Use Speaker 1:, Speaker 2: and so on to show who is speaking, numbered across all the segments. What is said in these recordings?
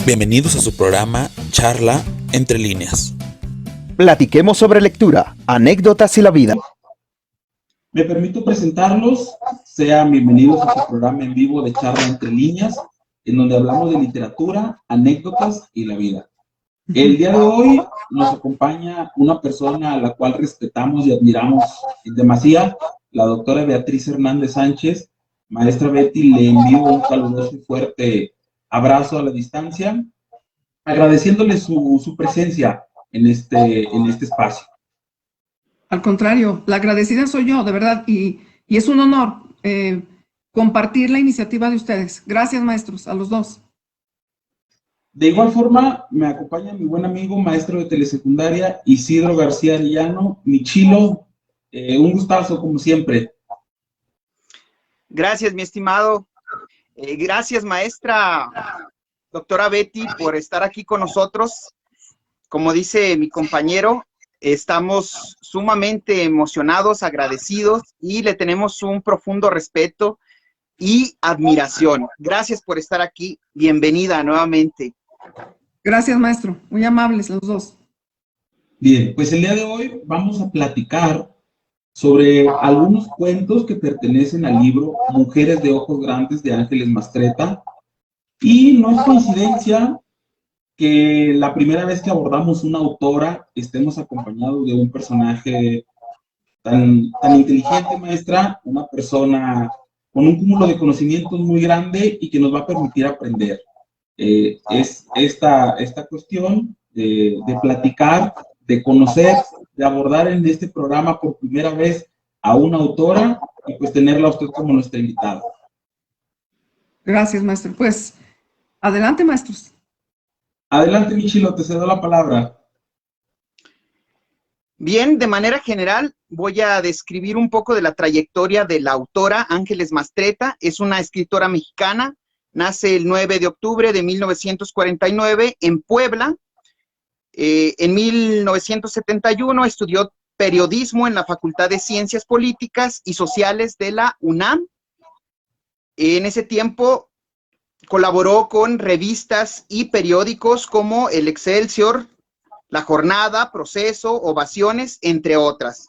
Speaker 1: Bienvenidos a su programa Charla Entre Líneas.
Speaker 2: Platiquemos sobre lectura, anécdotas y la vida.
Speaker 3: Me permito presentarlos. Sean bienvenidos a su programa en vivo de Charla Entre Líneas, en donde hablamos de literatura, anécdotas y la vida. El día de hoy nos acompaña una persona a la cual respetamos y admiramos en demasía, la doctora Beatriz Hernández Sánchez. Maestra Betty, le envío un caluroso y fuerte abrazo a la distancia, agradeciéndole su presencia en este espacio.
Speaker 4: Al contrario, la agradecida soy yo, de verdad, y es un honor compartir la iniciativa de ustedes. Gracias, maestros, a los dos.
Speaker 3: De igual forma, me acompaña mi buen amigo, maestro de telesecundaria, Isidro García Arellano, mi chilo. Un gustazo, como siempre.
Speaker 5: Gracias, mi estimado. Gracias, maestra doctora Betty, por estar aquí con nosotros. Como dice mi compañero, estamos sumamente emocionados, agradecidos y le tenemos un profundo respeto y admiración. Gracias por estar aquí. Bienvenida nuevamente.
Speaker 4: Gracias, maestro. Muy amables los dos.
Speaker 3: Bien, pues el día de hoy vamos a platicar sobre algunos cuentos que pertenecen al libro Mujeres de Ojos Grandes de Ángeles Mastretta. Y no es coincidencia que la primera vez que abordamos una autora estemos acompañados de un personaje tan inteligente, maestra, una persona con un cúmulo de conocimientos muy grande y que nos va a permitir aprender. Es esta cuestión de platicar, de conocer, de abordar en este programa por primera vez a una autora y pues tenerla a usted como nuestra invitada.
Speaker 4: Gracias, maestro. Pues, adelante, maestros.
Speaker 3: Adelante, mi chilo, te cedo la palabra.
Speaker 5: Bien, de manera general voy a describir un poco de la trayectoria de la autora Ángeles Mastretta. Es una escritora mexicana, nace el 9 de octubre de 1949 en Puebla. En 1971 estudió periodismo en la Facultad de Ciencias Políticas y Sociales de la UNAM. En ese tiempo colaboró con revistas y periódicos como El Excelsior, La Jornada, Proceso, Ovaciones, entre otras.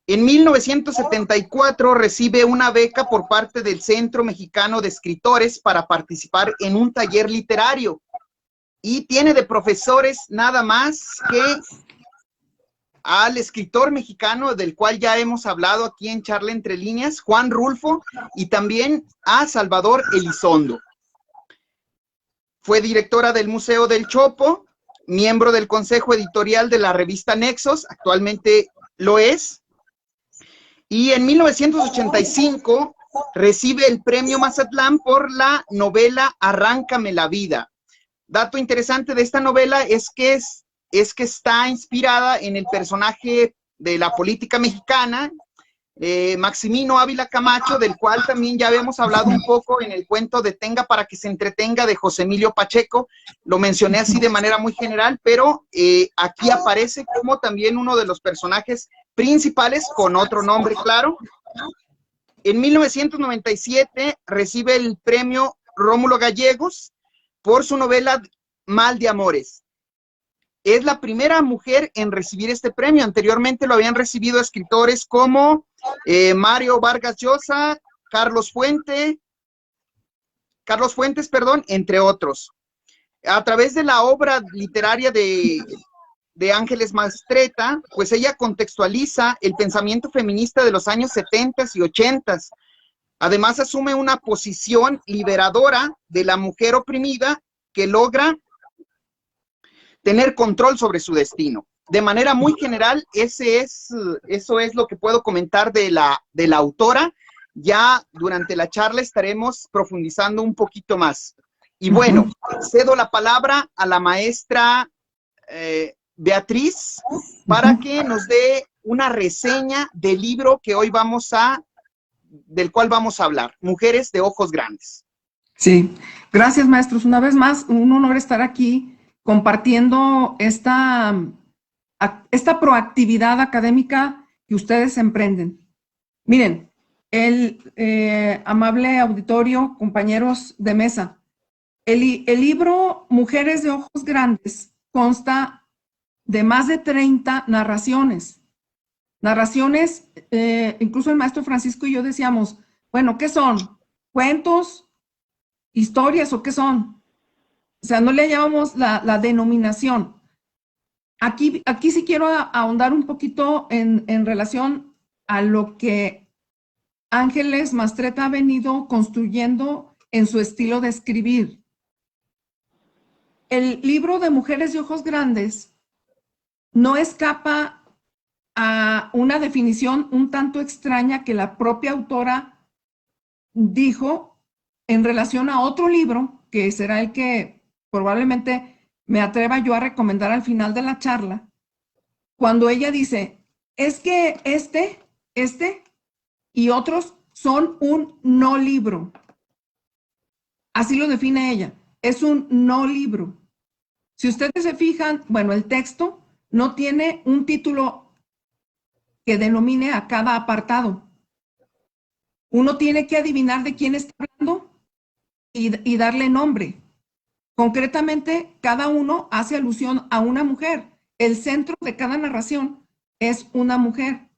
Speaker 5: En 1974 recibe una beca por parte del Centro Mexicano de Escritores para participar en un taller literario y tiene de profesores nada más que al escritor mexicano del cual ya hemos hablado aquí en Charla Entre Líneas, Juan Rulfo, y también a Salvador Elizondo. Fue directora del Museo del Chopo, miembro del Consejo Editorial de la revista Nexos, actualmente lo es, y en 1985 recibe el Premio Mazatlán por la novela Arráncame la vida. Dato interesante de esta novela es que está inspirada en el personaje de la política mexicana, Maximino Ávila Camacho, del cual también ya habíamos hablado un poco en el cuento de Tenga para que se entretenga de José Emilio Pacheco. Lo mencioné así de manera muy general, pero aquí aparece como también uno de los personajes principales con otro nombre, claro. En 1997 recibe el premio Rómulo Gallegos por su novela Mal de Amores. Es la primera mujer en recibir este premio. Anteriormente lo habían recibido escritores como Mario Vargas Llosa, Carlos Fuentes, entre otros. A través de la obra literaria de Ángeles Mastretta, pues ella contextualiza el pensamiento feminista de los años 70 y 80. Además asume una posición liberadora de la mujer oprimida que logra tener control sobre su destino. De manera muy general, eso es lo que puedo comentar de la autora. Ya durante la charla estaremos profundizando un poquito más. Y bueno, cedo la palabra a la maestra Beatriz para que nos dé una reseña del libro que hoy del cual vamos a hablar, Mujeres de Ojos Grandes.
Speaker 4: Sí, gracias, maestros. Una vez más, un honor estar aquí compartiendo esta proactividad académica que ustedes emprenden. Miren, el amable auditorio, compañeros de mesa, El libro Mujeres de Ojos Grandes consta de más de 30 narraciones. Narraciones, incluso el maestro Francisco y yo decíamos, bueno, ¿qué son? ¿Cuentos? ¿Historias o qué son? O sea, no le llamamos la denominación. Aquí sí quiero ahondar un poquito en relación a lo que Ángeles Mastretta ha venido construyendo en su estilo de escribir. El libro de Mujeres de Ojos Grandes no escapa a una definición un tanto extraña que la propia autora dijo en relación a otro libro, que será el que probablemente me atreva yo a recomendar al final de la charla, cuando ella dice, es que este y otros son un no libro. Así lo define ella, es un no libro. Si ustedes se fijan, bueno, el texto no tiene un título que denomine a cada apartado. Uno tiene que adivinar de quién está hablando y darle nombre. Concretamente, cada uno hace alusión a una mujer. El centro de cada narración es una mujer.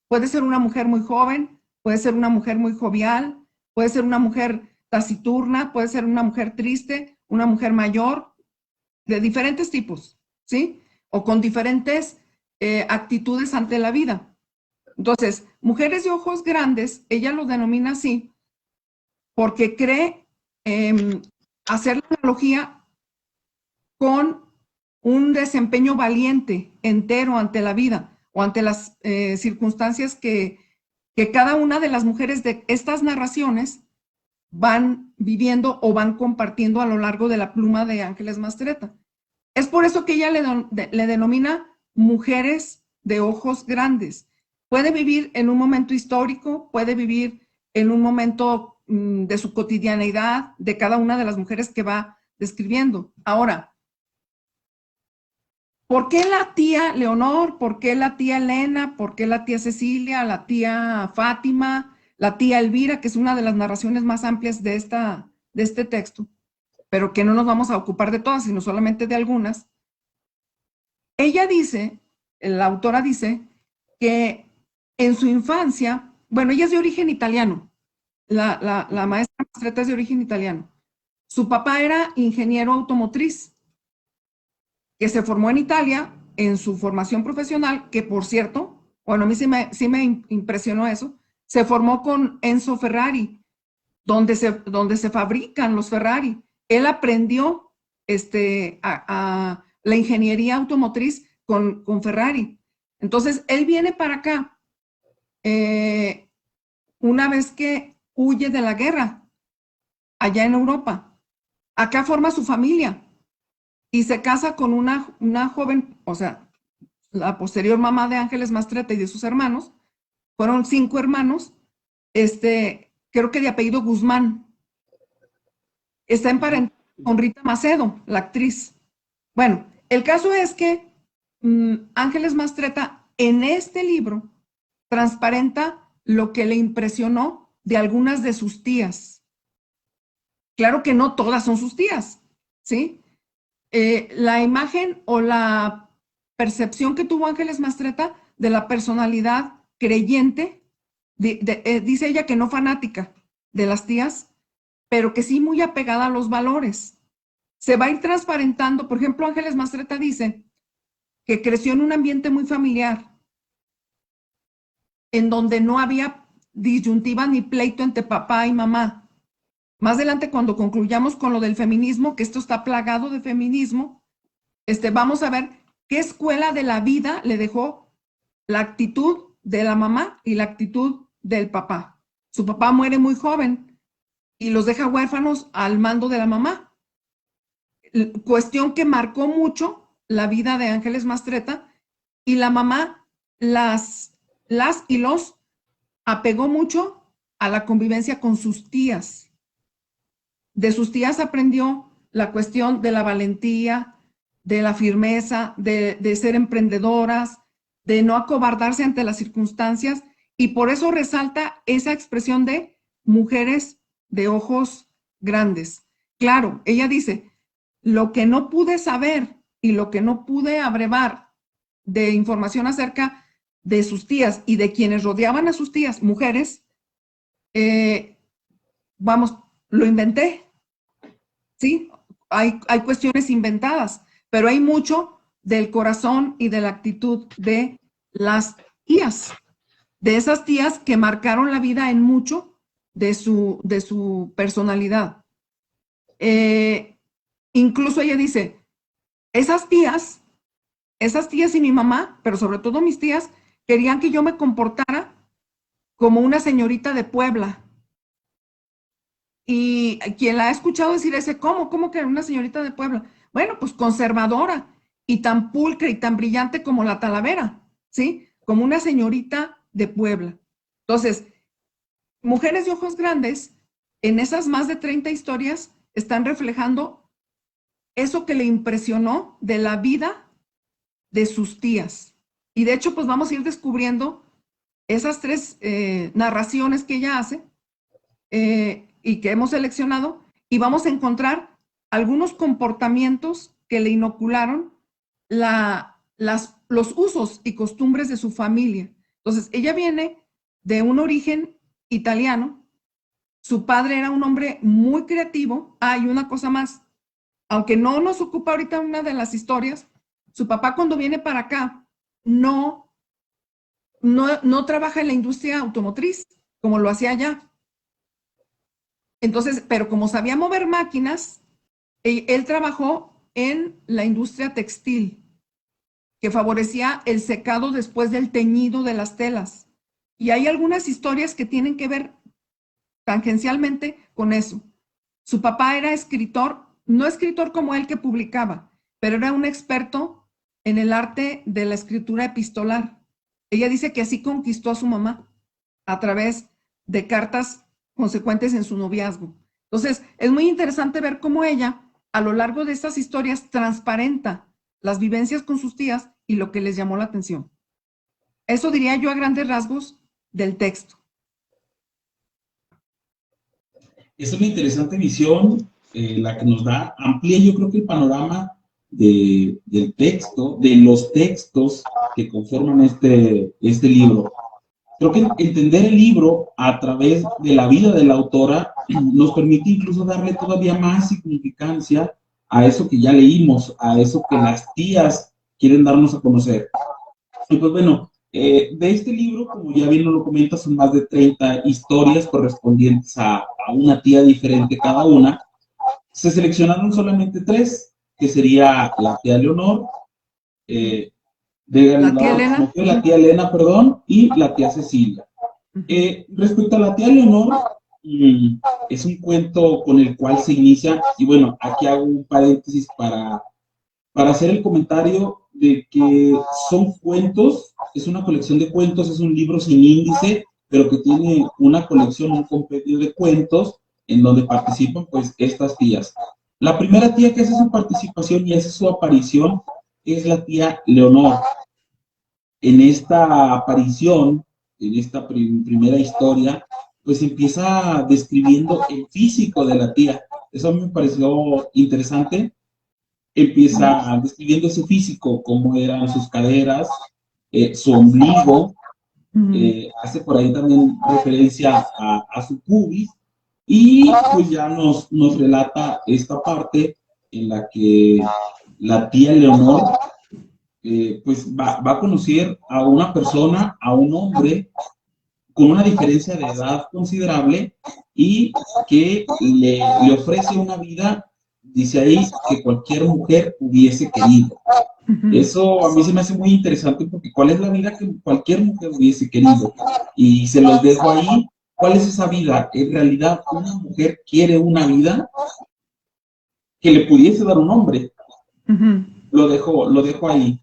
Speaker 4: Puede ser una mujer muy joven, puede ser una mujer muy jovial, puede ser una mujer taciturna, puede ser una mujer triste, una mujer mayor, de diferentes tipos, ¿sí? O con diferentes actitudes ante la vida. Entonces, Mujeres de Ojos Grandes, ella lo denomina así porque cree hacer la analogía con un desempeño valiente, entero ante la vida o ante las circunstancias que cada una de las mujeres de estas narraciones van viviendo o van compartiendo a lo largo de la pluma de Ángeles Mastretta. Es por eso que ella le denomina Mujeres de Ojos Grandes. Puede vivir en un momento histórico, puede vivir en un momento de su cotidianeidad, de cada una de las mujeres que va describiendo. Ahora, ¿por qué la tía Leonor? ¿Por qué la tía Elena? ¿Por qué la tía Cecilia? ¿La tía Fátima? ¿La tía Elvira? Que es una de las narraciones más amplias de este texto, pero que no nos vamos a ocupar de todas, sino solamente de algunas. Ella dice, la autora dice, que en su infancia, bueno, ella es de origen italiano, la maestra Mastretta es de origen italiano. Su papá era ingeniero automotriz, que se formó en Italia en su formación profesional, que por cierto, bueno, a mí sí me impresionó eso, se formó con Enzo Ferrari, donde se fabrican los Ferrari. Él aprendió la ingeniería automotriz con Ferrari. Entonces, él viene para acá una vez que huye de la guerra allá en Europa. Acá forma su familia y se casa con una joven, o sea, la posterior mamá de Ángeles Mastretta y de sus hermanos. Fueron 5 hermanos, creo que de apellido Guzmán. Está emparentada con Rita Macedo, la actriz. Bueno, el caso es que Ángeles Mastretta en este libro transparenta lo que le impresionó de algunas de sus tías. Claro que no todas son sus tías, ¿sí? La imagen o la percepción que tuvo Ángeles Mastretta de la personalidad creyente, dice ella que no fanática de las tías, pero que sí muy apegada a los valores. Se va a ir transparentando, por ejemplo, Ángeles Mastretta dice que creció en un ambiente muy familiar, en donde no había disyuntiva ni pleito entre papá y mamá. Más adelante, cuando concluyamos con lo del feminismo, que esto está plagado de feminismo, vamos a ver qué escuela de la vida le dejó la actitud de la mamá y la actitud del papá. Su papá muere muy joven y los deja huérfanos al mando de la mamá. Cuestión que marcó mucho la vida de Ángeles Mastretta, y la mamá las y los apegó mucho a la convivencia con sus tías. De sus tías aprendió la cuestión de la valentía, de la firmeza, de ser emprendedoras, de no acobardarse ante las circunstancias, y por eso resalta esa expresión de mujeres de ojos grandes. claro, ella dice, lo que no pude saber y lo que no pude abrevar de información acerca de sus tías y de quienes rodeaban a sus tías, mujeres, vamos, lo inventé, ¿sí? Hay cuestiones inventadas, pero hay mucho del corazón y de la actitud de las tías, de esas tías que marcaron la vida en mucho de su personalidad. Incluso ella dice, esas tías y mi mamá, pero sobre todo mis tías, querían que yo me comportara como una señorita de Puebla. Y quien la ha escuchado decir ese, ¿cómo que era una señorita de Puebla? Bueno, pues conservadora y tan pulcra y tan brillante como la Talavera, ¿sí? Como una señorita de Puebla. Entonces, Mujeres de Ojos Grandes, en esas más de 30 historias, están reflejando eso que le impresionó de la vida de sus tías. Y de hecho, pues vamos a ir descubriendo esas tres narraciones que ella hace y que hemos seleccionado, y vamos a encontrar algunos comportamientos que le inocularon los usos y costumbres de su familia. Entonces, ella viene de un origen italiano, su padre era un hombre muy creativo. Y una cosa más, aunque no nos ocupa ahorita una de las historias, su papá cuando viene para acá no trabaja en la industria automotriz como lo hacía allá. Entonces, pero como sabía mover máquinas, él trabajó en la industria textil, que favorecía el secado después del teñido de las telas. Y hay algunas historias que tienen que ver tangencialmente con eso. Su papá era escritor, no escritor como él que publicaba, pero era un experto en el arte de la escritura epistolar. Ella dice que así conquistó a su mamá a través de cartas consecuentes en su noviazgo. Entonces, es muy interesante ver cómo ella, a lo largo de estas historias, transparenta las vivencias con sus tías y lo que les llamó la atención. Eso diría yo a grandes rasgos del texto.
Speaker 3: Es una interesante visión la que nos da, amplía yo creo que el panorama del texto, de los textos que conforman este libro. Creo que entender el libro a través de la vida de la autora nos permite incluso darle todavía más significancia a eso que ya leímos, a eso que las tías quieren darnos a conocer. Y pues bueno, de este libro, como ya bien nos lo comenta, son más de 30 historias correspondientes a una tía diferente cada una. Se seleccionaron solamente 3, que sería la tía Leonor, la tía Elena, perdón, y la tía Cecilia. Respecto a la tía Leonor, es un cuento con el cual se inicia, y bueno, aquí hago un paréntesis para hacer el comentario de que son cuentos, es una colección de cuentos, es un libro sin índice, pero que tiene una colección, un compendio de cuentos en donde participan pues estas tías. La primera tía que hace su participación y hace su aparición es la tía Leonor. En esta aparición, en esta primera historia, pues empieza describiendo el físico de la tía. Eso me pareció interesante. Empieza describiendo ese físico, cómo eran sus caderas, su ombligo, hace por ahí también referencia a su pubis, y pues ya nos relata esta parte en la que la tía Leonor pues va a conocer a una persona, a un hombre con una diferencia de edad considerable y que le ofrece una vida, dice ahí, que cualquier mujer hubiese querido. Eso a mí se me hace muy interesante, porque ¿cuál es la vida que cualquier mujer hubiese querido? Y se los dejo ahí. ¿Cuál es esa vida? En realidad, una mujer quiere una vida que le pudiese dar un hombre. Lo dejo ahí.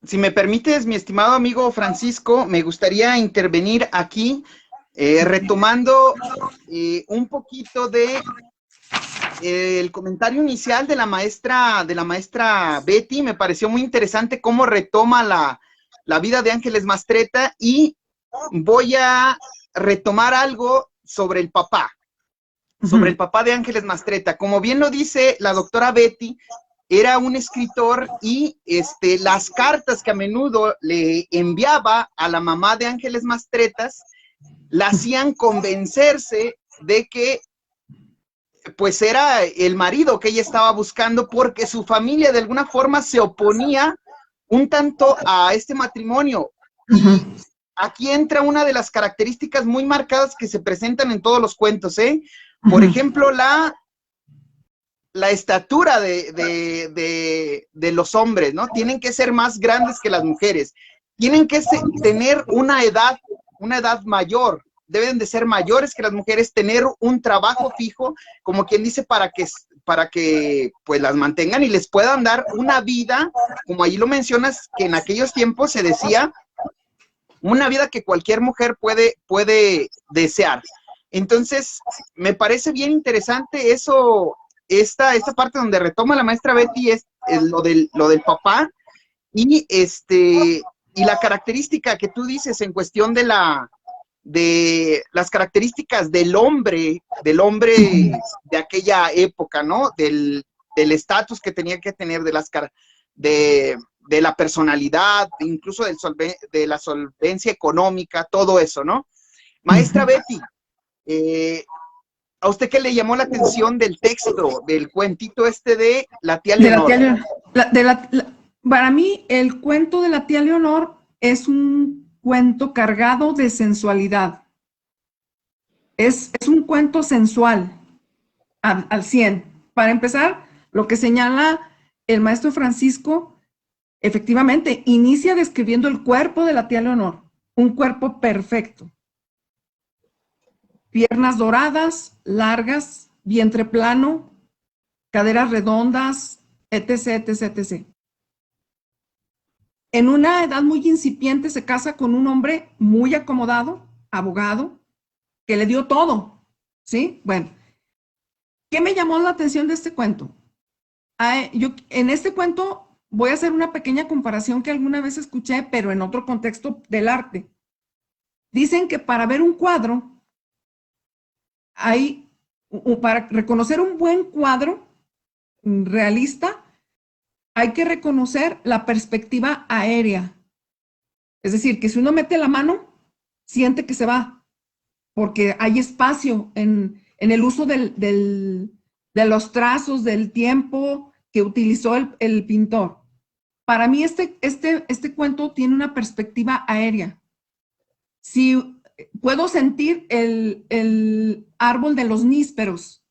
Speaker 5: Si me permites, mi estimado amigo Francisco, me gustaría intervenir aquí, retomando un poquito de el comentario inicial de la maestra Betty. Me pareció muy interesante cómo retoma la vida de Ángeles Mastretta, y voy a retomar algo sobre el papá. sobre el papá de Ángeles Mastretta. Como bien lo dice la doctora Betty, era un escritor y las cartas que a menudo le enviaba a la mamá de Ángeles Mastrettas la hacían convencerse de que pues era el marido que ella estaba buscando, porque su familia de alguna forma se oponía un tanto a este matrimonio. Y aquí entra una de las características muy marcadas que se presentan en todos los cuentos, ¿eh? Por ejemplo, la estatura de los hombres, ¿no? Tienen que ser más grandes que las mujeres. Tienen que tener una edad mayor. Deben de ser mayores que las mujeres, tener un trabajo fijo, como quien dice, para que pues las mantengan y les puedan dar una vida, como ahí lo mencionas, que en aquellos tiempos se decía, una vida que cualquier mujer puede desear. Entonces, me parece bien interesante eso, esta parte donde retoma la maestra Betty es lo del papá y la característica que tú dices en cuestión de las características del hombre de aquella época, ¿no? Del estatus que tenía que tener, de la personalidad, incluso de la solvencia económica, todo eso, ¿no? Maestra Betty, ¿a usted qué le llamó la atención del texto, del cuentito de la tía Leonor?
Speaker 4: Para mí, el cuento de la tía Leonor es un cuento cargado de sensualidad. Es un cuento sensual al 100. Para empezar, lo que señala el maestro Francisco, efectivamente, inicia describiendo el cuerpo de la tía Leonor, un cuerpo perfecto. Piernas doradas, largas, vientre plano, caderas redondas, etc., etc., etc. En una edad muy incipiente se casa con un hombre muy acomodado, abogado, que le dio todo, ¿sí? Bueno, ¿qué me llamó la atención de este cuento? En este cuento voy a hacer una pequeña comparación que alguna vez escuché, pero en otro contexto del arte. Dicen que para ver un cuadro, para reconocer un buen cuadro realista, hay que reconocer la perspectiva aérea. Es decir, que si uno mete la mano, siente que se va, porque hay espacio en el uso de los trazos, del tiempo que utilizó el pintor. Para mí este cuento tiene una perspectiva aérea. Si puedo sentir el árbol de los nísperos,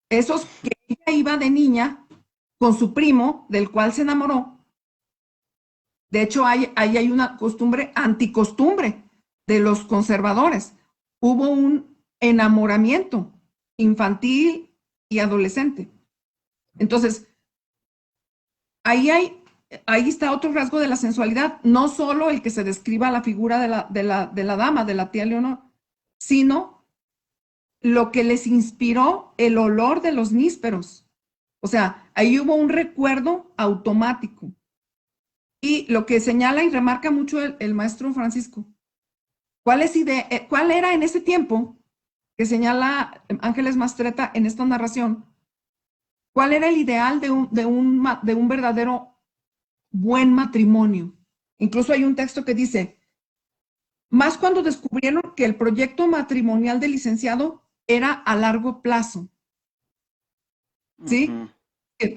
Speaker 4: esos que ella iba de niña con su primo, del cual se enamoró. De hecho, ahí hay una costumbre, anticostumbre de los conservadores. Hubo un enamoramiento infantil y adolescente. Entonces, ahí está otro rasgo de la sensualidad, no solo el que se describa la figura de la dama, de la tía Leonor, sino lo que les inspiró el olor de los nísperos. O sea, ahí hubo un recuerdo automático. Y lo que señala y remarca mucho el maestro Francisco, ¿cuál era en ese tiempo que señala Ángeles Mastretta en esta narración? ¿Cuál era el ideal de un verdadero buen matrimonio? Incluso hay un texto que dice, más cuando descubrieron que el proyecto matrimonial del licenciado era a largo plazo. ¿Sí?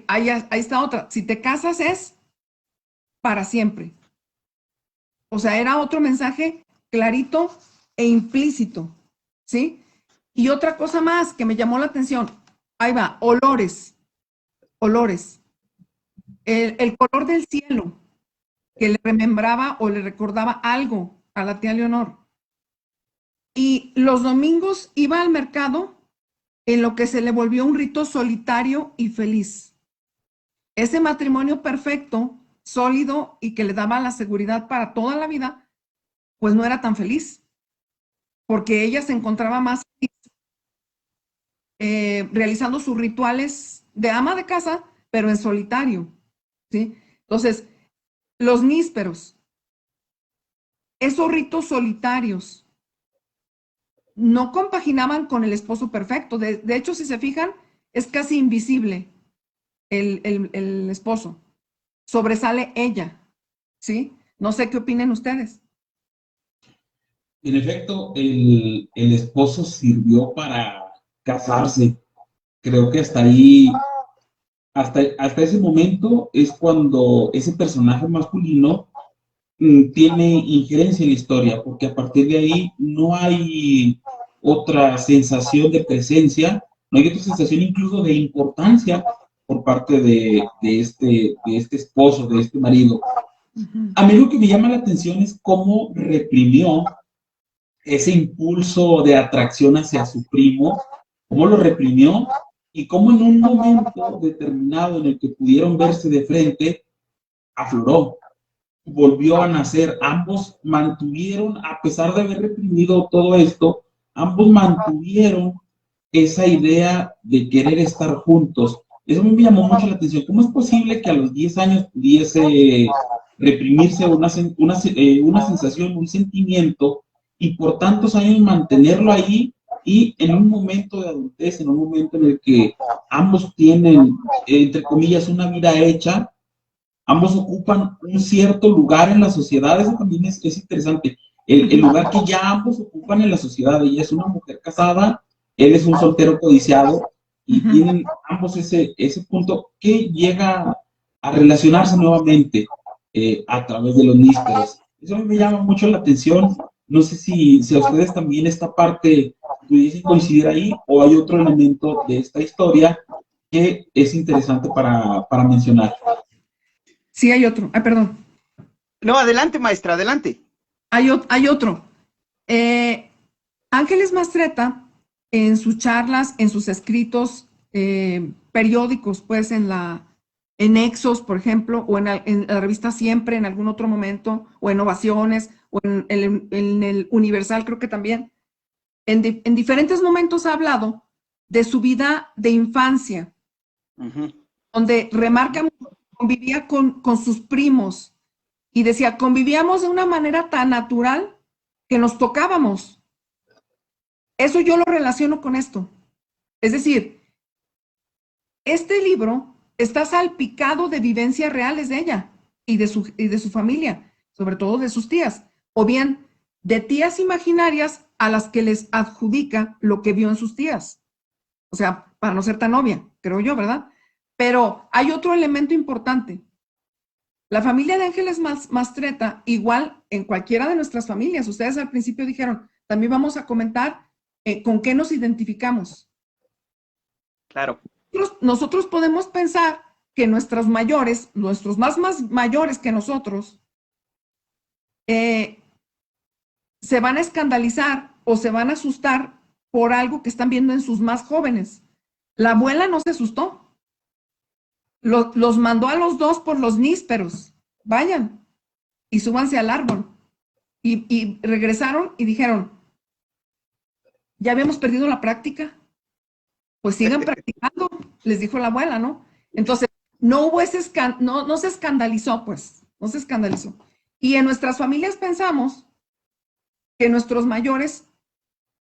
Speaker 4: Ahí está otra. Si te casas es para siempre. O sea, era otro mensaje clarito e implícito. ¿Sí? Y otra cosa más que me llamó la atención. Ahí va, olores. Olores. El color del cielo que le remembraba o le recordaba algo a la tía Leonor. Y los domingos iba al mercado en lo que se le volvió un rito solitario y feliz. Ese matrimonio perfecto, sólido y que le daba la seguridad para toda la vida, pues no era tan feliz, porque ella se encontraba más realizando sus rituales de ama de casa, pero en solitario, ¿sí? Entonces, los nísperos, esos ritos solitarios, no compaginaban con el esposo perfecto. De hecho, si se fijan, es casi invisible el esposo. Sobresale ella, ¿sí? No sé qué opinen ustedes.
Speaker 3: En efecto, el esposo sirvió para casarse. Creo que hasta ahí, hasta ese momento es cuando ese personaje masculino tiene injerencia en la historia, porque a partir de ahí no hay otra sensación de presencia, no hay otra sensación incluso de importancia por parte de este esposo, de este marido. A mí lo que me llama la atención es cómo reprimió ese impulso de atracción hacia su primo, cómo lo reprimió y cómo en un momento determinado en el que pudieron verse de frente, afloró, volvió a nacer. Ambos mantuvieron, a pesar de haber reprimido todo esto, ambos mantuvieron esa idea de querer estar juntos. Eso me llamó mucho la atención. ¿Cómo es posible que a los 10 años pudiese reprimirse una sensación, un sentimiento, y por tantos años mantenerlo ahí, y en un momento de adultez, en un momento en el que ambos tienen, entre comillas, una vida hecha, ambos ocupan un cierto lugar en la sociedad? Eso también es interesante. El lugar que ya ambos ocupan en la sociedad. Ella es una mujer casada, él es un soltero codiciado, y tienen ambos ese punto que llega a relacionarse nuevamente a través de los nísperos. Eso me llama mucho la atención. No sé si a ustedes también esta parte pudiesen coincidir ahí, o hay otro elemento de esta historia que es interesante para mencionar.
Speaker 4: Sí, hay otro. Ay, perdón.
Speaker 5: No, adelante, maestra, adelante.
Speaker 4: Hay otro. Ángeles Mastretta, en sus charlas, en sus escritos periódicos, pues en Exos, por ejemplo, o en la revista Siempre, en algún otro momento, o en Ovaciones, o en el Universal, creo que también, en diferentes momentos ha hablado de su vida de infancia, donde remarca, convivía con sus primos, y decía, convivíamos de una manera tan natural que nos tocábamos. Eso yo lo relaciono con esto. Es decir, este libro está salpicado de vivencias reales de ella y de su familia, sobre todo de sus tías, o bien de tías imaginarias a las que les adjudica lo que vio en sus tías. O sea, para no ser tan obvia, creo yo, ¿verdad? Pero hay otro elemento importante. La familia de Ángeles Mastretta, igual en cualquiera de nuestras familias, ustedes al principio dijeron, también vamos a comentar con qué nos identificamos.
Speaker 5: Claro.
Speaker 4: Nosotros podemos pensar que nuestros mayores, nuestros más mayores que nosotros, se van a escandalizar o se van a asustar por algo que están viendo en sus más jóvenes. La abuela no se asustó. Los mandó a los dos por los nísperos. Vayan y súbanse al árbol. Y regresaron y dijeron, ya habíamos perdido la práctica. Pues sigan practicando, les dijo la abuela, ¿no? Entonces, no hubo no se escandalizó, pues, no se escandalizó. Y en nuestras familias pensamos que nuestros mayores,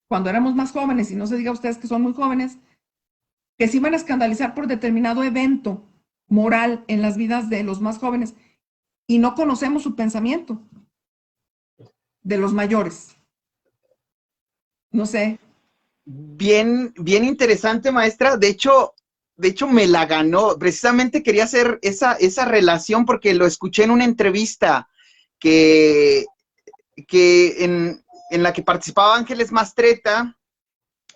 Speaker 4: cuando éramos más jóvenes, y no se diga a ustedes que son muy jóvenes, que se iban a escandalizar por determinado evento moral en las vidas de los más jóvenes, y no conocemos su pensamiento de los mayores. No sé.
Speaker 5: Bien interesante, maestra. De hecho, me la ganó. Precisamente quería hacer esa relación porque lo escuché en una entrevista que en la que participaba Ángeles Mastretta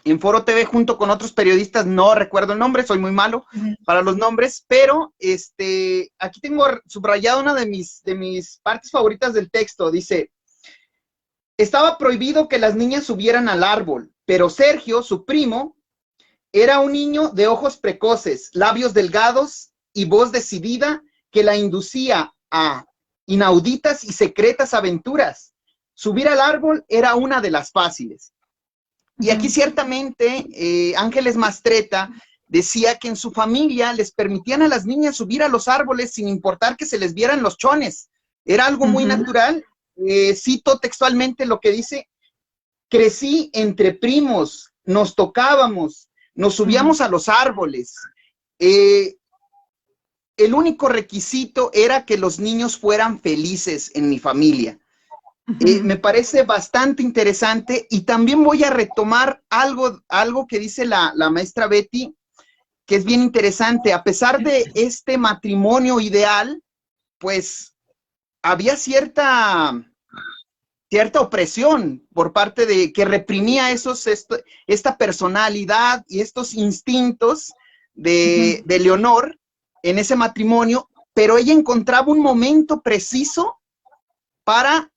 Speaker 5: en Foro TV junto con otros periodistas. No recuerdo el nombre, soy muy malo para los nombres, pero aquí tengo subrayado una de mis partes favoritas del texto. Dice: estaba prohibido que las niñas subieran al árbol, pero Sergio, su primo, era un niño de ojos precoces, labios delgados y voz decidida que la inducía a inauditas y secretas aventuras. Subir al árbol era una de las fáciles. Y aquí ciertamente Ángeles Mastretta decía que en su familia les permitían a las niñas subir a los árboles sin importar que se les vieran los chones. Era algo muy natural. Cito textualmente lo que dice: crecí entre primos, nos tocábamos, nos subíamos a los árboles. El único requisito era que los niños fueran felices en mi familia. Me parece bastante interesante, y también voy a retomar algo que dice la maestra Betty, que es bien interesante. A pesar de este matrimonio ideal, pues había cierta opresión por parte de que reprimía esta personalidad y estos instintos de Leonor en ese matrimonio, pero ella encontraba un momento preciso para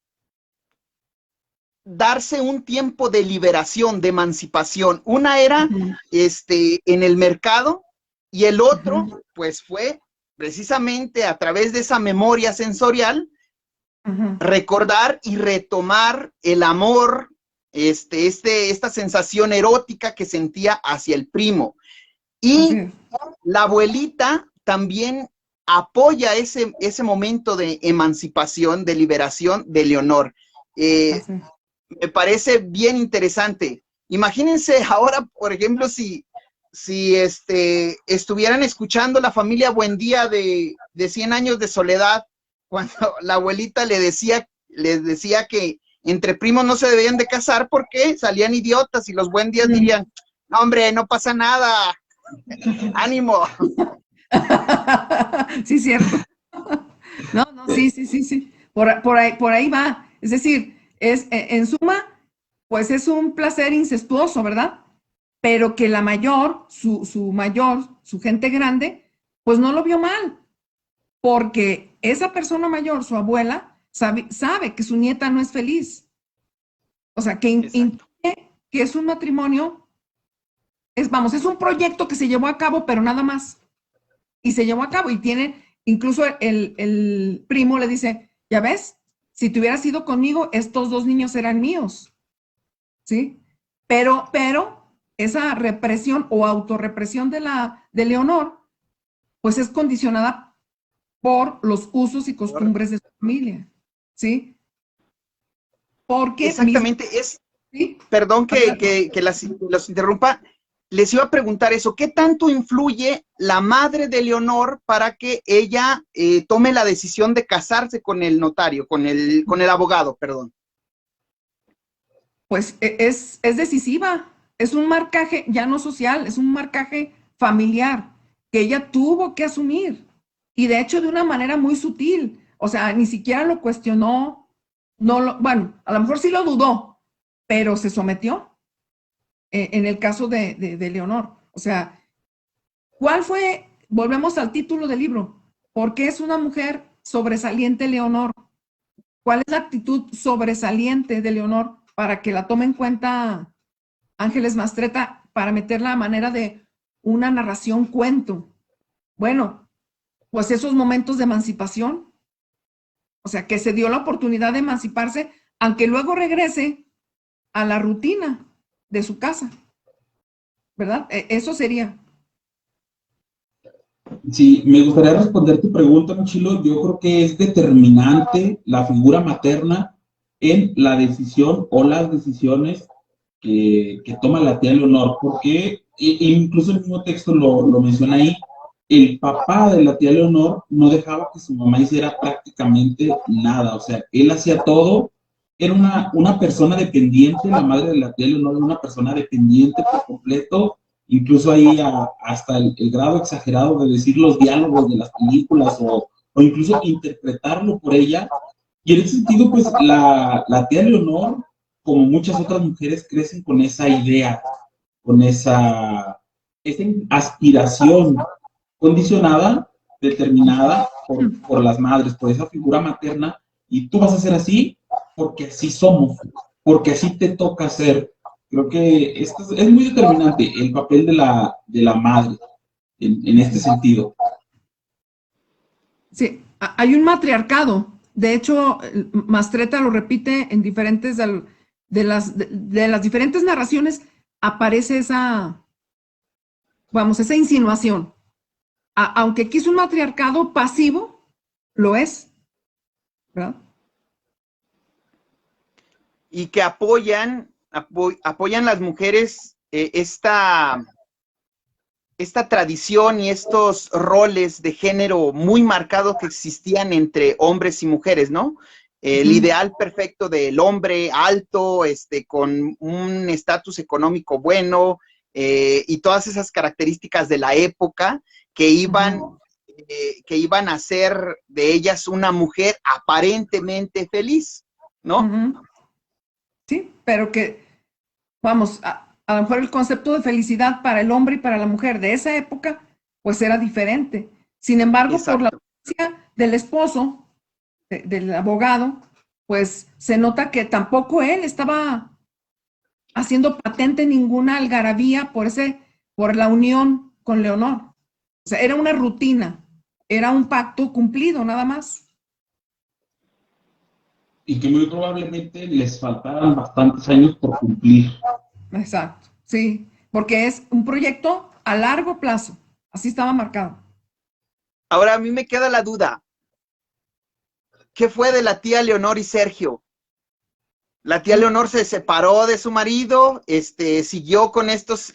Speaker 5: darse un tiempo de liberación, de emancipación. Una era en el mercado, y el otro pues fue precisamente a través de esa memoria sensorial, recordar y retomar el amor, esta sensación erótica que sentía hacia el primo. Y la abuelita también apoya ese momento de emancipación, de liberación de Leonor. Me parece bien interesante. Imagínense ahora, por ejemplo, si estuvieran escuchando la familia Buendía de 100 años de soledad, cuando la abuelita les decía que entre primos no se debían de casar porque salían idiotas, y los Buendías dirían, no, hombre, no pasa nada, ánimo.
Speaker 4: Sí, cierto. No, sí. Por ahí va. Es decir, en suma, pues es un placer incestuoso, ¿verdad? Pero que la mayor, su gente grande, pues no lo vio mal, porque esa persona mayor, su abuela, sabe que su nieta no es feliz. O sea, que intuye que es un matrimonio, es un proyecto que se llevó a cabo, pero nada más. Y se llevó a cabo, y incluso el primo le dice, ya ves, si te hubieras ido conmigo, estos 2 niños eran míos, ¿sí? Pero esa represión o autorrepresión de Leonor, pues es condicionada por los usos y costumbres de su familia, ¿sí? Porque
Speaker 5: exactamente,
Speaker 4: ¿sí?
Speaker 5: Perdón que los interrumpa, les iba a preguntar eso, ¿qué tanto influye la madre de Leonor para que ella tome la decisión de casarse con el notario, con el abogado, perdón?
Speaker 4: Pues es decisiva, es un marcaje ya no social, es un marcaje familiar que ella tuvo que asumir, y de hecho de una manera muy sutil. O sea, ni siquiera lo cuestionó, bueno, a lo mejor sí lo dudó, pero se sometió en el caso de Leonor. O sea, ¿cuál fue? Volvemos al título del libro. ¿Por qué es una mujer sobresaliente Leonor? ¿Cuál es la actitud sobresaliente de Leonor para que la tome en cuenta Ángeles Mastretta para meterla a manera de una narración cuento? Bueno, pues esos momentos de emancipación. O sea, que se dio la oportunidad de emanciparse, aunque luego regrese a la rutina de su casa, ¿verdad? Eso sería.
Speaker 3: Sí, me gustaría responder tu pregunta, Mochilo. Yo creo que es determinante la figura materna en la decisión o las decisiones que toma la tía Leonor, porque incluso el mismo texto lo menciona ahí. El papá de la tía Leonor no dejaba que su mamá hiciera prácticamente nada, o sea, él hacía todo. Era una persona dependiente, la madre de la tía Leonor era una persona dependiente por completo, incluso ahí hasta el grado exagerado de decir los diálogos de las películas, o incluso interpretarlo por ella. Y en ese sentido, pues la tía Leonor, como muchas otras mujeres, crecen con esa idea, con esa aspiración condicionada, determinada por las madres, por esa figura materna, y tú vas a ser así porque así somos, porque así te toca ser. Creo que esto es muy determinante, el papel de la madre en este sentido.
Speaker 4: Sí, hay un matriarcado. De hecho, Mastretta lo repite en diferentes de las diferentes narraciones, aparece esa insinuación. Aunque aquí es un matriarcado pasivo, lo es, ¿verdad?
Speaker 5: Y que apoyan apoyan las mujeres esta tradición y estos roles de género muy marcados que existían entre hombres y mujeres, ¿no? El ideal perfecto del hombre alto, con un estatus económico bueno, y todas esas características de la época que iban a hacer de ellas una mujer aparentemente feliz, ¿no?
Speaker 4: Sí, pero que, vamos, a lo mejor el concepto de felicidad para el hombre y para la mujer de esa época, pues era diferente. Sin embargo, por la ausencia del esposo, del abogado, pues se nota que tampoco él estaba haciendo patente ninguna algarabía por la unión con Leonor. O sea, era una rutina, era un pacto cumplido, nada más.
Speaker 3: Y que muy probablemente les faltaran bastantes años por cumplir.
Speaker 4: Exacto, sí, porque es un proyecto a largo plazo, así estaba marcado.
Speaker 5: Ahora a mí me queda la duda, ¿qué fue de la tía Leonor y Sergio? La tía Leonor se separó de su marido, siguió con estos,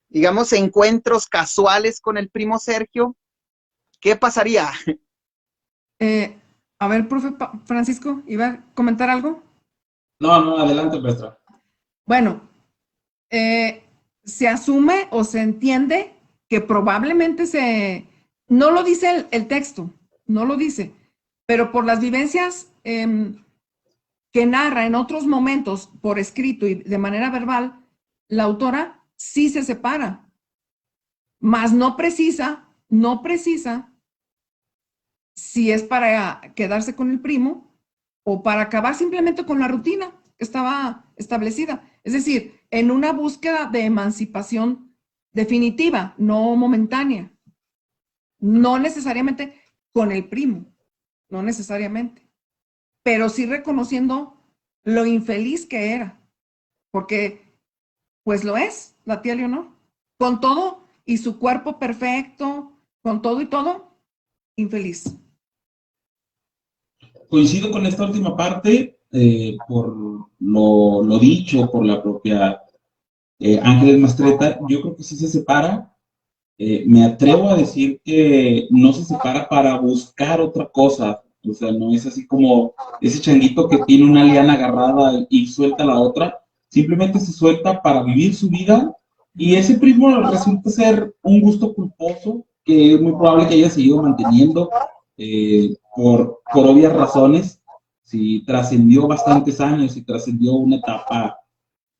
Speaker 5: digamos, encuentros casuales con el primo Sergio. ¿Qué pasaría?
Speaker 4: A ver, profe Francisco, ¿iba a comentar algo?
Speaker 3: No, adelante, maestra.
Speaker 4: Bueno, se asume o se entiende que probablemente no lo dice el texto, no lo dice, pero por las vivencias que narra en otros momentos por escrito y de manera verbal, la autora sí se separa, mas no precisa si es para quedarse con el primo o para acabar simplemente con la rutina que estaba establecida. Es decir, en una búsqueda de emancipación definitiva, no momentánea. No necesariamente con el primo, no necesariamente, pero sí reconociendo lo infeliz que era, porque pues lo es, la tía Leonor, con todo y su cuerpo perfecto, con todo y todo, infeliz.
Speaker 3: Coincido con esta última parte, por lo dicho por la propia Ángeles Mastretta. Yo creo que sí se separa. Me atrevo a decir que no se separa para buscar otra cosa. O sea, no es así como ese changuito que tiene una liana agarrada y suelta la otra. Simplemente se suelta para vivir su vida, y ese primo resulta ser un gusto culposo que es muy probable que haya seguido manteniendo por obvias razones. Si trascendió bastantes años y trascendió una etapa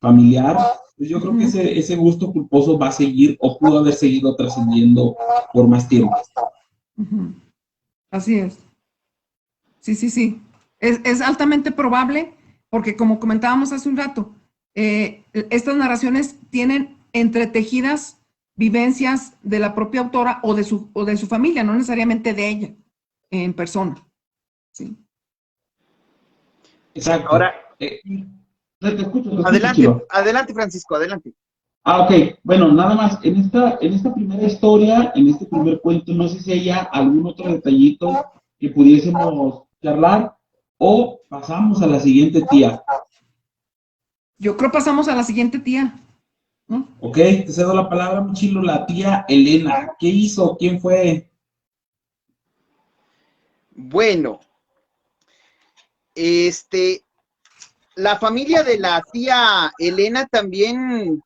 Speaker 3: familiar, pues yo creo que ese gusto culposo va a seguir o pudo haber seguido trascendiendo por más tiempo.
Speaker 4: Así es. Sí. Es altamente probable porque, como comentábamos hace un rato, estas narraciones tienen entretejidas vivencias de la propia autora o de su familia, no necesariamente de ella en persona. Sí.
Speaker 3: Exacto.
Speaker 5: Ahora,
Speaker 3: te escucho,
Speaker 5: adelante, Francisco, adelante.
Speaker 3: Ok, bueno, nada más, en esta primera historia, en este primer cuento, no sé si haya algún otro detallito que pudiésemos charlar, o pasamos a la siguiente tía.
Speaker 4: Yo creo pasamos a la siguiente tía, ¿no?
Speaker 3: Ok, te cedo la palabra, mi chilo, la tía Elena. ¿Qué hizo? ¿Quién fue?
Speaker 5: Bueno, la familia de la tía Elena también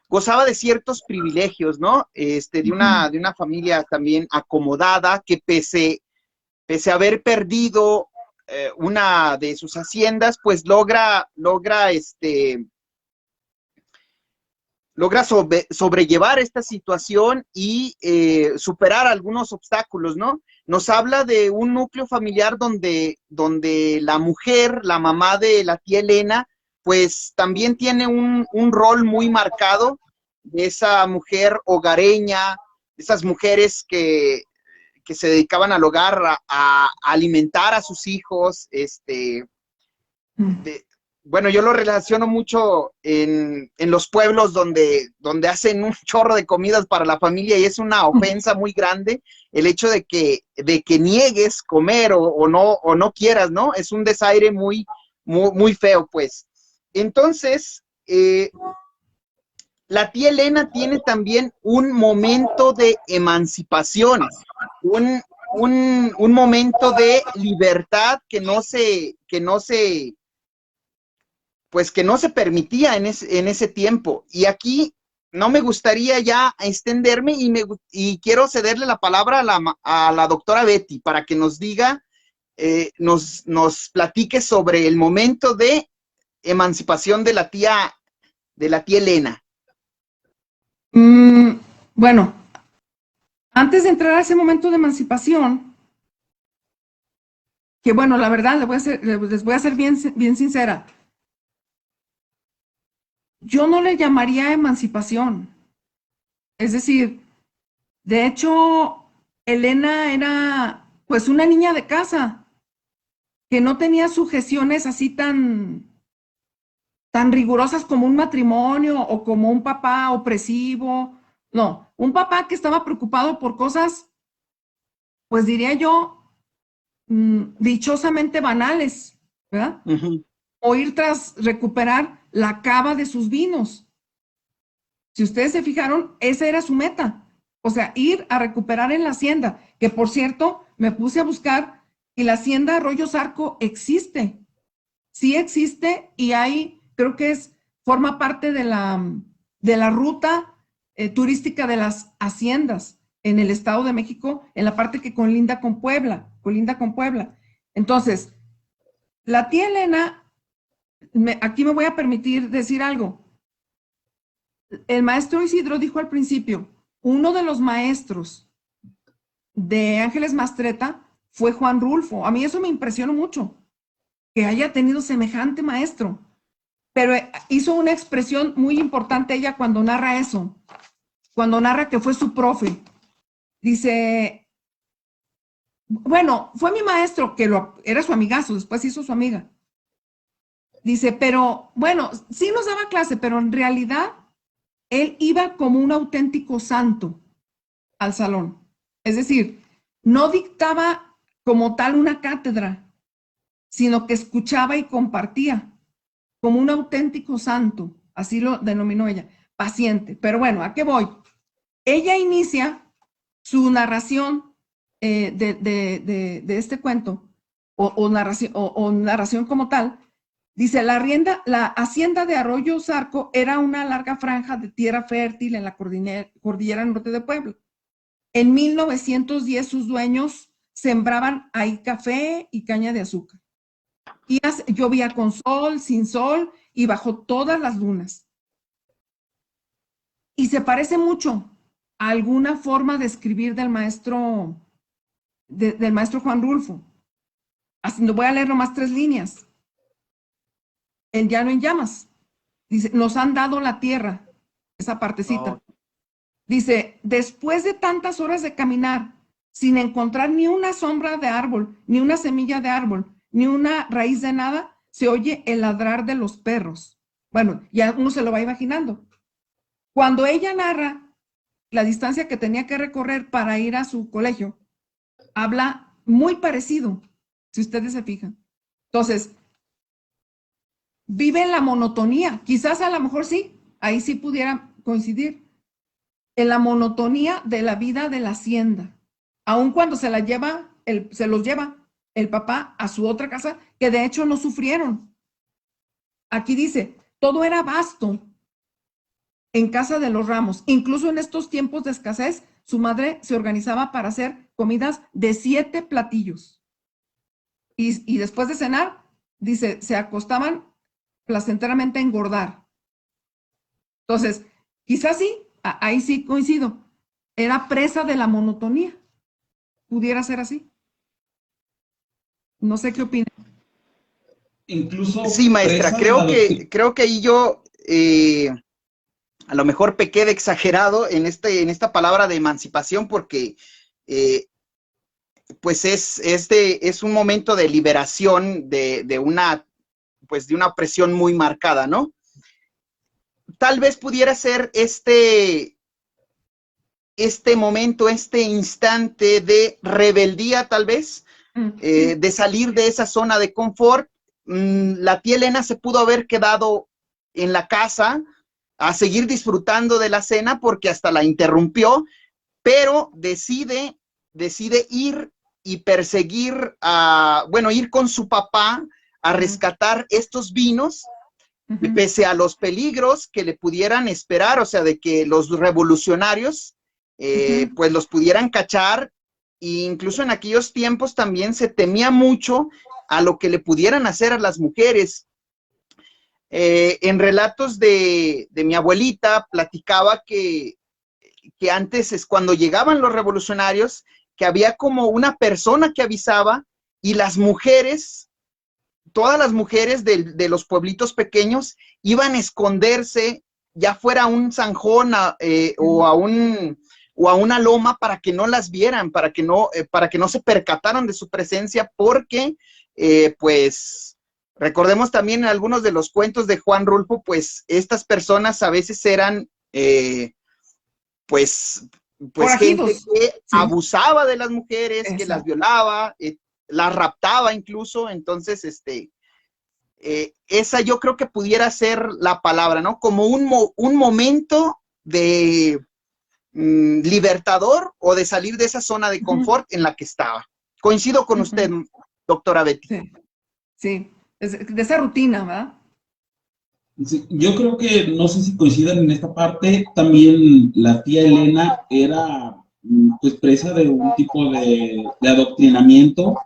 Speaker 5: gozaba de ciertos privilegios, ¿no? De una familia también acomodada, que pese a haber perdido una de sus haciendas, pues logra sobrellevar esta situación y superar algunos obstáculos, ¿no? Nos habla de un núcleo familiar donde la mujer, la mamá de la tía Elena, pues también tiene un rol muy marcado de esa mujer hogareña, de esas mujeres que se dedicaban al hogar, a alimentar a sus hijos. Bueno, yo lo relaciono mucho en los pueblos donde hacen un chorro de comidas para la familia, y es una ofensa muy grande el hecho de que niegues comer o no quieras, ¿no? Es un desaire muy feo, pues. Entonces, la tía Elena tiene también un momento de emancipación, un momento de libertad que no se permitía en ese tiempo. Y aquí no me gustaría ya extenderme y quiero cederle la palabra a la doctora Betty para que nos diga, nos platique sobre el momento de emancipación de la tía Elena.
Speaker 4: Bueno, antes de entrar a ese momento de emancipación, que bueno, la verdad, les voy a ser bien sincera. Yo no le llamaría emancipación. Es decir, de hecho, Elena era pues una niña de casa que no tenía sujeciones así tan rigurosas como un matrimonio o como un papá opresivo. No, un papá que estaba preocupado por cosas, pues diría yo, dichosamente banales, ¿verdad?
Speaker 5: Uh-huh.
Speaker 4: O ir tras recuperar la cava de sus vinos. Si ustedes se fijaron, esa era su meta. O sea, ir a recuperar en la hacienda, que por cierto, me puse a buscar y la hacienda Arroyo Zarco existe. Sí existe y hay, creo que forma parte de la ruta turística de las haciendas en el Estado de México, en la parte que colinda con Puebla. Entonces, la tía Elena, aquí me voy a permitir decir algo. El maestro Isidro dijo al principio, uno de los maestros de Ángeles Mastretta fue Juan Rulfo. A mí eso me impresionó mucho, que haya tenido semejante maestro. Pero hizo una expresión muy importante ella cuando narra eso, cuando narra que fue su profe. Dice, bueno, fue mi maestro, que era su amigazo, después hizo su amiga. Dice, pero bueno, sí nos daba clase, pero en realidad él iba como un auténtico santo al salón. Es decir, no dictaba como tal una cátedra, sino que escuchaba y compartía como un auténtico santo, así lo denominó ella, paciente. Pero bueno, ¿a qué voy? Ella inicia su narración de este cuento, o narración como tal. Dice, la hacienda de Arroyo Zarco era una larga franja de tierra fértil en la cordillera norte de Puebla. En 1910 sus dueños sembraban ahí café y caña de azúcar. Y llovía con sol, sin sol, y bajo todas las lunas. Y se parece mucho a alguna forma de escribir del maestro Juan Rulfo. Voy a leer nomás 3 líneas. El llano en llamas. Dice, nos han dado la tierra, esa partecita. Oh. Dice, después de tantas horas de caminar, sin encontrar ni una sombra de árbol, ni una semilla de árbol, ni una raíz de nada, se oye el ladrar de los perros. Bueno, ya uno se lo va imaginando. Cuando ella narra la distancia que tenía que recorrer para ir a su colegio, habla muy parecido, si ustedes se fijan. Entonces, vive en la monotonía. Quizás a lo mejor sí, ahí sí pudiera coincidir. En la monotonía de la vida de la hacienda. Aun cuando se los lleva el papá a su otra casa, que de hecho no sufrieron. Aquí dice, todo era vasto en casa de los Ramos. Incluso en estos tiempos de escasez, su madre se organizaba para hacer comidas de 7 platillos. Y después de cenar, dice, se acostaban placenteramente a engordar. Entonces, quizás sí, ahí sí coincido. Era presa de la monotonía. Pudiera ser así. No sé qué opina.
Speaker 3: Incluso.
Speaker 5: Sí, maestra, creo que ahí yo a lo mejor pequé de exagerado en esta palabra de emancipación porque pues es un momento de liberación de una opresión muy marcada, ¿no? Tal vez pudiera ser este momento, este instante de rebeldía, tal vez, de salir de esa zona de confort, la tía Elena se pudo haber quedado en la casa a seguir disfrutando de la cena porque hasta la interrumpió, pero decide ir y perseguir ir con su papá a rescatar estos vinos, pese a los peligros que le pudieran esperar, o sea, de que los revolucionarios pues los pudieran cachar, e incluso en aquellos tiempos también se temía mucho a lo que le pudieran hacer a las mujeres. En relatos de mi abuelita platicaba que antes es cuando llegaban los revolucionarios, que había como una persona que avisaba y las mujeres, todas las mujeres de los pueblitos pequeños iban a esconderse, ya fuera a un zanjón o a una loma, para que no las vieran, para que no se percataran de su presencia, porque pues recordemos también en algunos de los cuentos de Juan Rulfo, pues estas personas a veces eran pues gente que abusaba de las mujeres, que las violaba, las raptaba incluso. Entonces, esa yo creo que pudiera ser la palabra, ¿no? Como un momento de libertador o de salir de esa zona de confort en la que estaba. Coincido con usted, doctora Betty.
Speaker 4: Sí, de esa rutina, ¿verdad?
Speaker 3: Sí, yo creo que, no sé si coincidan en esta parte, también la tía Elena era pues presa de un tipo de adoctrinamiento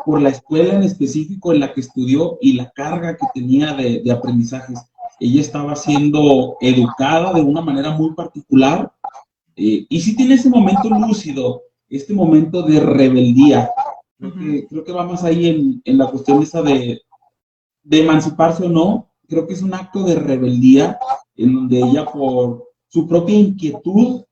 Speaker 3: por la escuela en específico en la que estudió y la carga que tenía de aprendizajes. Ella estaba siendo educada de una manera muy particular, y sí tiene ese momento lúcido, este momento de rebeldía. Creo que va más ahí en la cuestión esa de emanciparse o no. Creo que es un acto de rebeldía en donde ella, por su propia inquietud,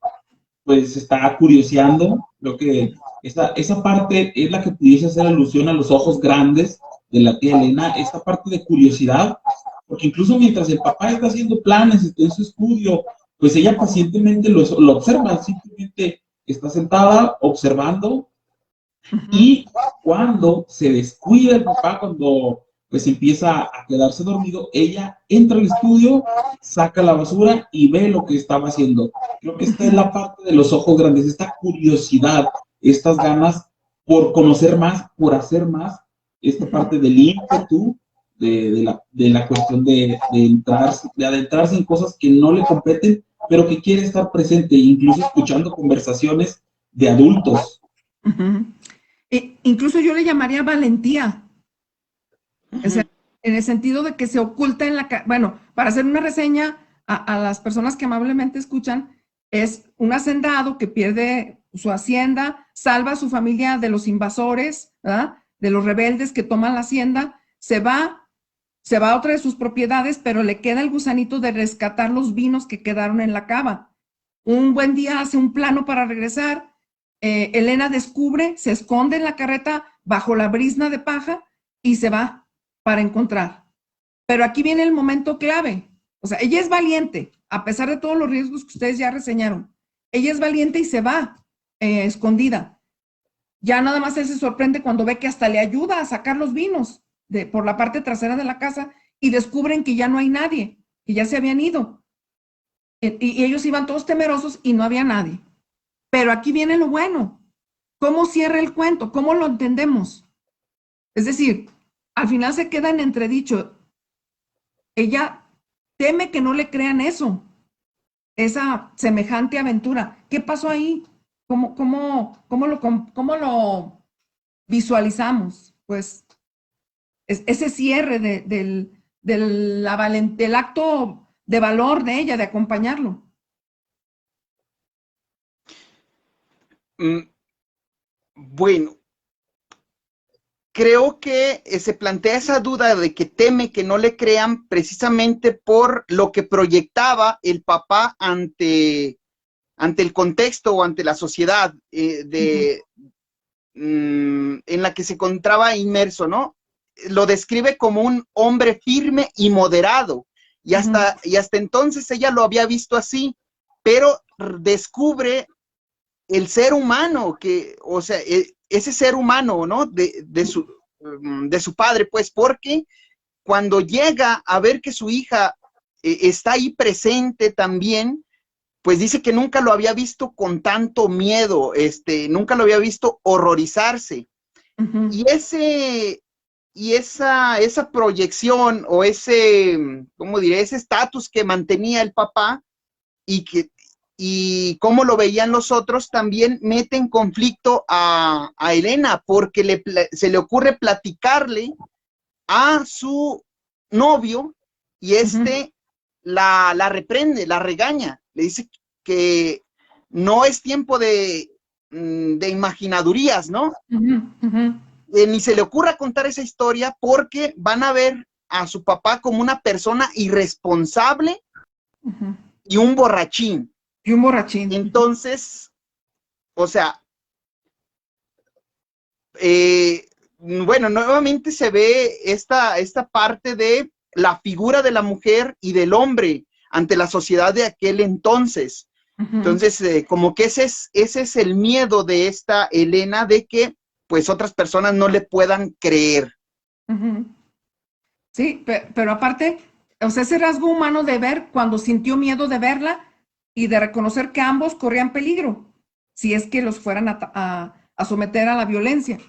Speaker 3: pues está curioseando. Creo que esa parte es la que pudiese hacer alusión a los ojos grandes de la tía Elena, esta parte de curiosidad, porque incluso mientras el papá está haciendo planes, está en su estudio, pues ella pacientemente lo observa, simplemente está sentada observando, y cuando se descuida el papá, cuando pues empieza a quedarse dormido, ella entra al estudio, saca la basura y ve lo que estaba haciendo. Creo que esta es la parte de los ojos grandes, esta curiosidad, estas ganas por conocer más, por hacer más, esta parte del ímpetu, de la cuestión de adentrarse en cosas que no le competen, pero que quiere estar presente, incluso escuchando conversaciones de adultos.
Speaker 4: Incluso yo le llamaría valentía. O sea, en el sentido de que se oculta en bueno, para hacer una reseña a las personas que amablemente escuchan, es un hacendado que pierde su hacienda, salva a su familia de los invasores, ¿verdad? De los rebeldes que toman la hacienda, se va a otra de sus propiedades, pero le queda el gusanito de rescatar los vinos que quedaron en la cava. Un buen día hace un plano para regresar. Elena descubre, se esconde en la carreta bajo la brizna de paja y se va para encontrar. Pero aquí viene el momento clave. O sea, ella es valiente, a pesar de todos los riesgos que ustedes ya reseñaron. Ella es valiente y se va escondida. Ya nada más él se sorprende cuando ve que hasta le ayuda a sacar los vinos por la parte trasera de la casa, y descubren que ya no hay nadie, que ya se habían ido. Y ellos iban todos temerosos y no había nadie. Pero aquí viene lo bueno. ¿Cómo cierra el cuento? ¿Cómo lo entendemos? Es decir, al final se queda en entredicho. Ella teme que no le crean eso, esa semejante aventura. ¿Qué pasó ahí? ¿Cómo lo visualizamos? Pues ese cierre del acto de valor de ella, de acompañarlo.
Speaker 5: Bueno, creo que se plantea esa duda de que teme que no le crean precisamente por lo que proyectaba el papá ante el contexto o ante la sociedad en la que se encontraba inmerso, ¿no? Lo describe como un hombre firme y moderado, y hasta entonces ella lo había visto así, pero descubre el ser humano, o sea, ese ser humano, ¿no? De su padre, pues, porque cuando llega a ver que su hija está ahí presente también, pues dice que nunca lo había visto con tanto miedo, nunca lo había visto horrorizarse.
Speaker 4: Ujú.
Speaker 5: Y esa proyección o ¿cómo diré? Ese estatus que mantenía el papá y cómo lo veían los otros también mete en conflicto a Elena, porque se le ocurre platicarle a su novio y la reprende, la regaña, le dice que no es tiempo de imaginadurías, ¿no?
Speaker 4: Ujú, ujú.
Speaker 5: Ni se le ocurra contar esa historia porque van a ver a su papá como una persona irresponsable
Speaker 4: Ujú.
Speaker 5: y un borrachín.
Speaker 4: Y un borrachín.
Speaker 5: Entonces, o sea, bueno, nuevamente se ve esta parte de la figura de la mujer y del hombre ante la sociedad de aquel entonces.
Speaker 4: Ujú.
Speaker 5: Entonces, como que ese es el miedo de esta Elena, de que pues otras personas no le puedan creer.
Speaker 4: Ujú. Sí, pero aparte, o sea, ese rasgo humano de ver cuando sintió miedo de verla y de reconocer que ambos corrían peligro, si es que los fueran a someter a la violencia.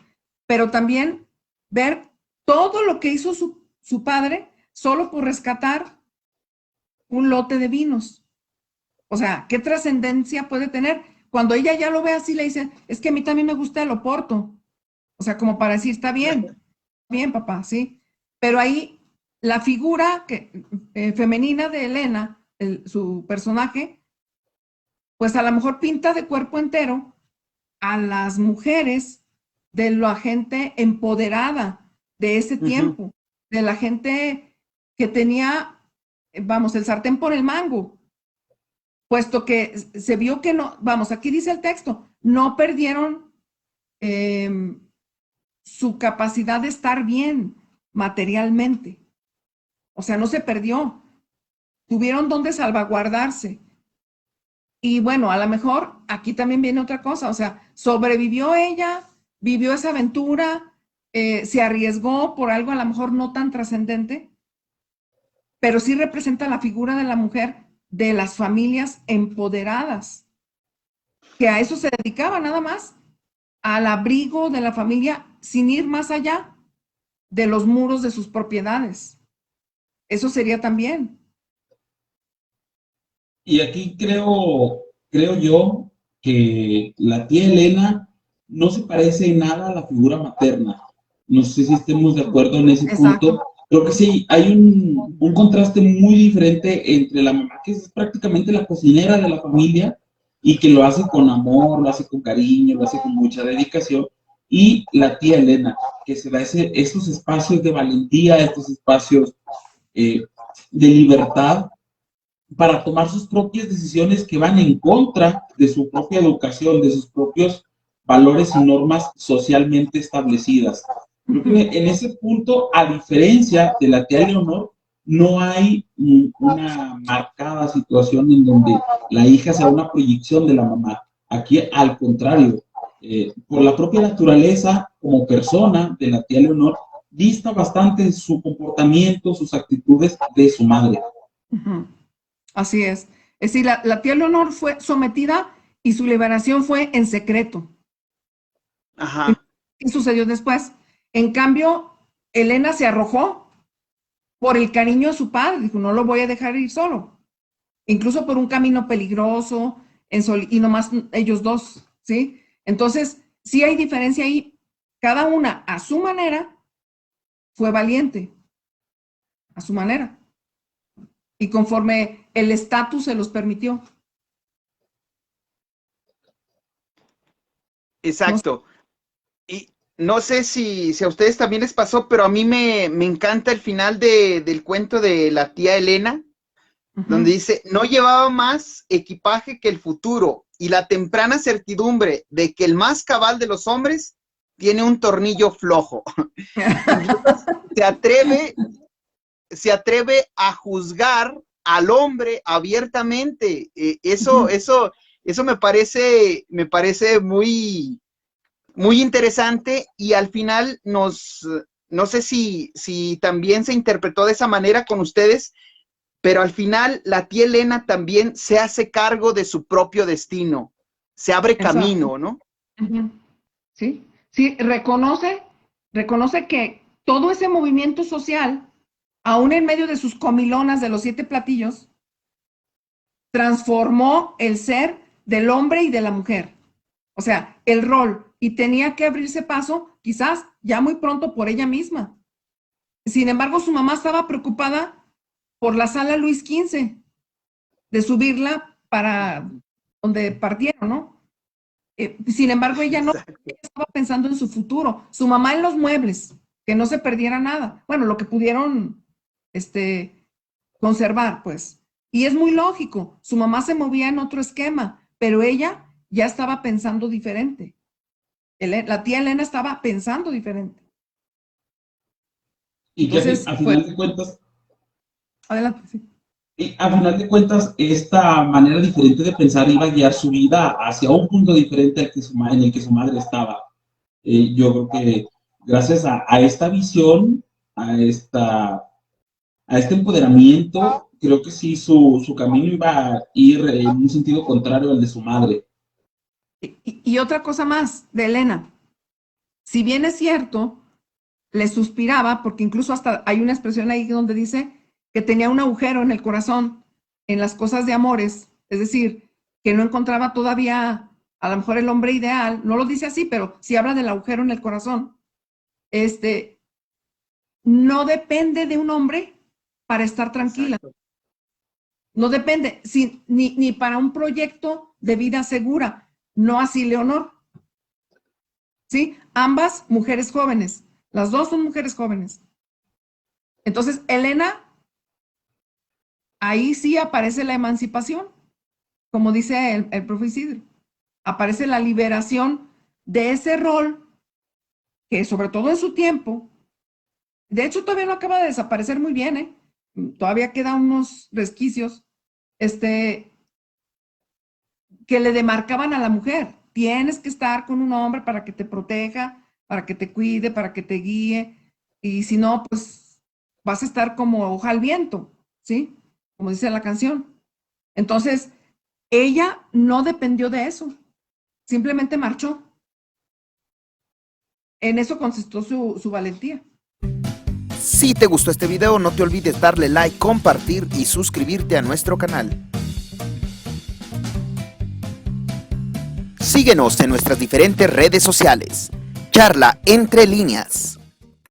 Speaker 4: Pero también ver todo lo que hizo su padre solo por rescatar un lote de vinos. O sea, ¿qué trascendencia puede tener? Cuando ella ya lo ve así, le dice, es que a mí también me gusta el Oporto. O sea, como para decir, está bien, papá, sí. Pero ahí la figura femenina de Elena, su personaje, pues a lo mejor pinta de cuerpo entero a las mujeres de la gente empoderada de ese tiempo, de la gente que tenía, vamos, el sartén por el mango, puesto que se vio que no, vamos, aquí dice el texto, no perdieron su capacidad de estar bien materialmente. O sea, no se perdió. Tuvieron donde salvaguardarse. Y bueno, a lo mejor aquí también viene otra cosa. O sea, sobrevivió ella, vivió esa aventura, se arriesgó por algo a lo mejor no tan trascendente, pero sí representa la figura de la mujer de las familias empoderadas, que a eso se dedicaba nada más, al abrigo de la familia sin ir más allá de los muros de sus propiedades. Eso sería también.
Speaker 3: Y aquí creo yo que la tía Elena no se parece en nada a la figura materna. No sé si estemos de acuerdo en ese
Speaker 4: Exacto.
Speaker 3: punto. Creo que sí, hay un contraste muy diferente entre la mamá, que es prácticamente la cocinera de la familia y que lo hace con amor, lo hace con cariño, lo hace con mucha dedicación, y la tía Elena, que se da esos espacios de valentía, estos espacios de libertad para tomar sus propias decisiones que van en contra de su propia educación, de sus propios valores y normas socialmente establecidas. Creo que en ese punto, a diferencia de la tía Leonor, no hay una marcada situación en donde la hija sea una proyección de la mamá. Aquí, al contrario, por la propia naturaleza como persona de la tía Leonor, dista bastante su comportamiento, sus actitudes de su madre.
Speaker 4: Uh-huh. Así es. Es decir, la tía Leonor fue sometida y su liberación fue en secreto.
Speaker 5: Ajá.
Speaker 4: ¿Qué sucedió después? En cambio, Elena se arrojó por el cariño a su padre. Dijo, no lo voy a dejar ir solo. Incluso por un camino peligroso, y nomás ellos dos, ¿sí? Entonces, sí hay diferencia ahí. Cada una, a su manera, fue valiente. A su manera. Y conforme el estatus se los permitió.
Speaker 5: Exacto. Y no sé si a ustedes también les pasó, pero a mí me encanta el final del cuento de la tía Elena, donde dice, no llevaba más equipaje que el futuro y la temprana certidumbre de que el más cabal de los hombres tiene un tornillo flojo. se atreve a juzgar al hombre abiertamente. Eso me parece muy, muy interesante, y al final nos no sé si también se interpretó de esa manera con ustedes, pero al final la tía Elena también se hace cargo de su propio destino, se abre camino, ¿no?
Speaker 4: Uh-huh. Sí, sí, reconoce que todo ese movimiento social, aún en medio de sus comilonas de los 7 platillos, transformó el ser del hombre y de la mujer. O sea, el rol, y tenía que abrirse paso, quizás ya muy pronto por ella misma. Sin embargo, su mamá estaba preocupada por la sala Luis XV, de subirla para donde partieron, ¿no? Sin embargo, ella no estaba pensando en su futuro. Su mamá en los muebles, que no se perdiera nada. Bueno, lo que pudieron conservar, pues. Y es muy lógico. Su mamá se movía en otro esquema, pero ella ya estaba pensando diferente. La tía Elena estaba pensando diferente.
Speaker 3: Y que entonces, a final de cuentas...
Speaker 4: Adelante, sí.
Speaker 3: Y a final de cuentas, esta manera diferente de pensar iba a guiar su vida hacia un punto diferente en el que su madre estaba. Yo creo que gracias a esta visión, a este empoderamiento, creo que sí, su camino iba a ir en un sentido contrario al de su madre.
Speaker 4: Y otra cosa más de Elena, si bien es cierto, le suspiraba, porque incluso hasta hay una expresión ahí donde dice que tenía un agujero en el corazón, en las cosas de amores, es decir, que no encontraba todavía a lo mejor el hombre ideal, no lo dice así, pero sí habla del agujero en el corazón. No depende de un hombre para estar tranquila. Exacto. No depende, ni para un proyecto de vida segura, no así Leonor. ¿Sí? Ambas mujeres jóvenes, las dos son mujeres jóvenes. Entonces, Elena, ahí sí aparece la emancipación, como dice el profe Isidro. Aparece la liberación de ese rol que sobre todo en su tiempo, de hecho todavía no acaba de desaparecer muy bien, todavía quedan unos resquicios, que le demarcaban a la mujer. Tienes que estar con un hombre para que te proteja, para que te cuide, para que te guíe, y si no, pues vas a estar como hoja al viento, ¿sí? Como dice la canción. Entonces, ella no dependió de eso, simplemente marchó. En eso consistió su valentía.
Speaker 2: Si te gustó este video, no te olvides darle like, compartir y suscribirte a nuestro canal. Síguenos en nuestras diferentes redes sociales. Charla Entre Líneas.